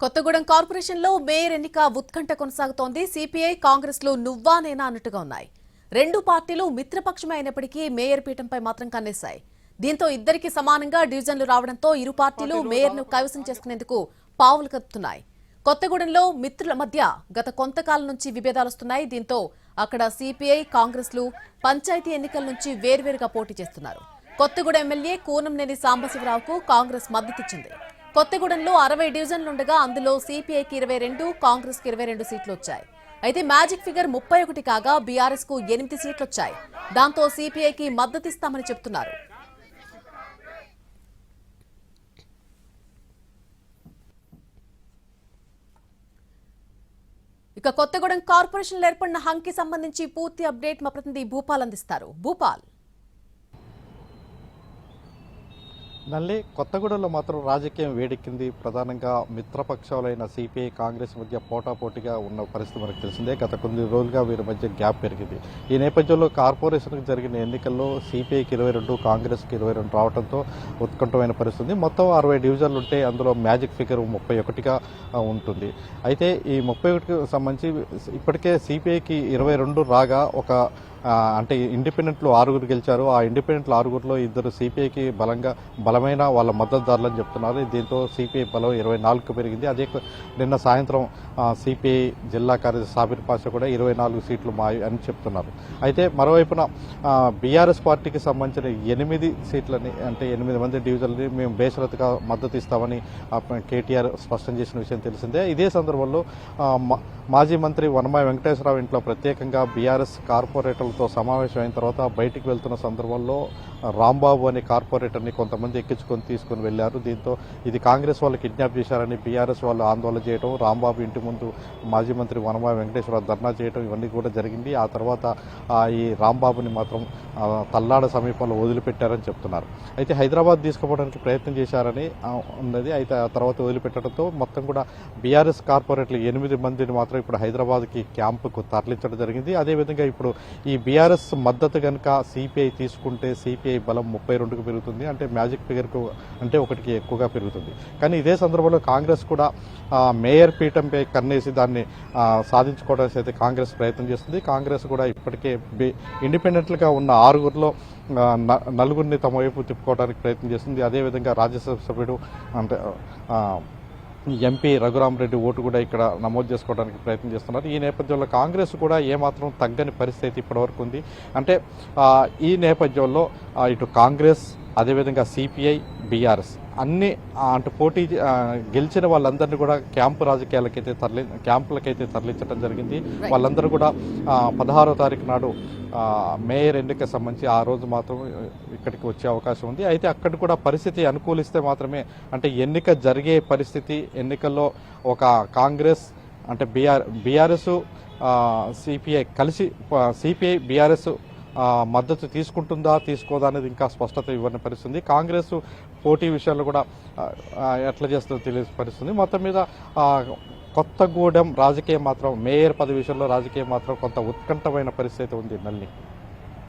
కొత్తగూడెం కార్పొరేషన్లో మేయర్ ఎన్నిక ఉత్కంఠ కొనసాగుతోంది. సిపిఐ, కాంగ్రెస్లు నువ్వా నేనా అన్నట్టుగా ఉన్నాయి. రెండు పార్టీలు మిత్రపక్షమే అయినప్పటికీ మేయర్ పీఠంపై మాత్రం కన్నేశాయి. దీంతో ఇద్దరికి సమానంగా డివిజన్లు రావడంతో ఇరు పార్టీలు మేయర్ను కైవసం చేసుకునేందుకు పావులు కదుపుతున్నాయి. కొత్తగూడెంలో మిత్రుల మధ్య గత కొంతకాలం నుంచి విభేదాలొస్తున్నాయి. దీంతో అక్కడ సిపిఐ, కాంగ్రెస్లు పంచాయతీ ఎన్నికల నుంచి వేర్వేరుగా పోటీ చేస్తున్నారు. కొత్తగూడెం ఎమ్మెల్యే కూనంనేని సాంబశివరావుకు కాంగ్రెస్ మద్దతిచ్చింది. కొత్తగూడెంలో 60 డివిజన్లుండగా అందులో సిపిఐకి 22, కాంగ్రెస్ కి 22 సీట్లు వచ్చాయి. అయితే మ్యాజిక్ ఫిగర్ 31 కాగా బీఆర్ఎస్ కు 8 సీట్లు వచ్చాయి. దాంతో సిపిఐకి మద్దతిస్తామని చెప్తున్నారు. ఇక కొత్తగూడెం కార్పొరేషన్లో ఏర్పడిన హంకి సంబంధించి పూర్తి అప్డేట్ మా ప్రతినిధి భూపాల్ అందిస్తారు. భూపాల్, నల్లి కొత్తగూడెంలో మాత్రం రాజకీయం వేడెక్కింది. ప్రధానంగా మిత్రపక్షాలైన సిపిఐ, కాంగ్రెస్ మధ్య పోటాపోటీగా ఉన్న పరిస్థితి మనకు తెలిసిందే. గత కొన్ని రోజులుగా వీరి మధ్య గ్యాప్ పెరిగింది. ఈ నేపథ్యంలో కార్పొరేషన్కి జరిగిన ఎన్నికల్లో సిపిఐకి 22, కాంగ్రెస్కి 22 రావడంతో ఉత్కంఠమైన పరిస్థితి. మొత్తం 60 డివిజన్లు ఉంటే అందులో మ్యాజిక్ ఫిగర్ 31గా ఉంటుంది. అయితే ఈ 31కి సంబంధించి ఇప్పటికే సిపిఐకి 22 రాగా అంటే ఇండిపెండెంట్లు 6 గెలిచారు. ఆ ఇండిపెండెంట్లు 6లో ఇద్దరు సిపిఐకి బలమైన వాళ్ళ మద్దతుదారులని చెప్తున్నారు. దీంతో సిపిఐ బలం 24కు పెరిగింది. అదే నిన్న సాయంత్రం సిపిఐ జిల్లా కార్యదర్శి సాబిర్ పాషా కూడా 24 సీట్లు అని చెప్తున్నారు. అయితే మరోవైపున బీఆర్ఎస్ పార్టీకి సంబంధించిన 8 సీట్లని, అంటే 8 మంది డివిజన్లని మేము బేషరతుగా మద్దతు ఇస్తామని కేటీఆర్ స్పష్టం చేసిన విషయం తెలిసిందే. ఇదే సందర్భంలో మాజీ మంత్రి వనమాయ వెంకటేశ్వరరావు ఇంట్లో ప్రత్యేకంగా బీఆర్ఎస్ కార్పొరేటర్లతో సమావేశం అయిన తర్వాత బయటికి వెళ్తున్న సందర్భంలో రాంబాబు అనే కార్పొరేటర్ని కొంతమంది ఎక్కించుకొని తీసుకుని వెళ్లారు. దీంతో ఇది కాంగ్రెస్ వాళ్ళు కిడ్నాప్ చేశారని బీఆర్ఎస్ వాళ్ళు ఆందోళన చేయడం, రాంబాబు ఇంటి ముందు మాజీ మంత్రి వనమాయ వెంకటేశ్వరరావు ధర్నా చేయడం ఇవన్నీ కూడా జరిగింది. ఆ తర్వాత ఈ రాంబాబుని మాత్రం తల్లాడ సమీపంలో వదిలిపెట్టారని చెప్తున్నారు. అయితే హైదరాబాద్ తీసుకుపోవడానికి ప్రయత్నం చేశారని ఉన్నది. అయితే ఆ తర్వాత వదిలిపెట్టడంతో మొత్తం కూడా బీఆర్ఎస్ కార్పొరేటర్లు 8 మందిని మాత్రం ఇప్పుడు హైదరాబాద్కి క్యాంపుకు తరలించడం జరిగింది. అదేవిధంగా ఇప్పుడు ఈ బీఆర్ఎస్ మద్దతు కనుక సిపిఐ తీసుకుంటే సిపిఐ బలం 32కు పెరుగుతుంది. అంటే మ్యాజిక్ ఫిగర్కు అంటే 1కి ఎక్కువగా పెరుగుతుంది. కానీ ఇదే సందర్భంలో కాంగ్రెస్ కూడా మేయర్ పీఠంపై కన్నేసి దాన్ని సాధించుకోవడానికి అయితే కాంగ్రెస్ ప్రయత్నం చేస్తుంది. కాంగ్రెస్ కూడా ఇప్పటికే ఇండిపెండెంట్లుగా ఉన్న 6లో 4 తమ వైపు తిప్పుకోవడానికి ప్రయత్నం చేస్తుంది. అదేవిధంగా రాజ్యసభ సభ్యుడు అంటే ఎంపీ రఘురామరెడ్డి ఓటు కూడా ఇక్కడ నమోదు చేసుకోవడానికి ప్రయత్నం చేస్తున్నారు. ఈ నేపథ్యంలో కాంగ్రెస్ కూడా ఏమాత్రం తగ్గని పరిస్థితి ఇప్పటివరకు ఉంది. అంటే ఈ నేపథ్యంలో ఇటు కాంగ్రెస్, అదేవిధంగా సిపిఐ, బీఆర్ఎస్ అన్ని అంటే పోటీ గెలిచిన వాళ్ళందరినీ కూడా క్యాంపులకైతే తరలించడం జరిగింది. వాళ్ళందరూ కూడా 16వ తారీఖు నాడు మేయర్ ఎన్నికకు సంబంధించి ఆ రోజు మాత్రం ఇక్కడికి వచ్చే అవకాశం ఉంది. అయితే అక్కడ కూడా పరిస్థితి అనుకూలిస్తే మాత్రమే, అంటే ఎన్నిక జరిగే పరిస్థితి, ఎన్నికల్లో ఒక కాంగ్రెస్ అంటే బీఆర్ఎస్ సిపిఐ కలిసి సిపిఐ బీఆర్ఎస్ మద్దతు తీసుకుంటుందా తీసుకోదా అనేది ఇంకా స్పష్టత ఇవ్వని పరిస్థితుంది. కాంగ్రెస్ పోటీ విషయాల్లో కూడా ఎట్లా చేస్తుందో తెలియని పరిస్థితుంది. మొత్తం మీద కొత్తగూడెం రాజకీయం మాత్రం మేయర్ పదవి విషయంలో రాజకీయం మాత్రం కొంత ఉత్కంఠమైన పరిస్థితి ఉంది. నల్లి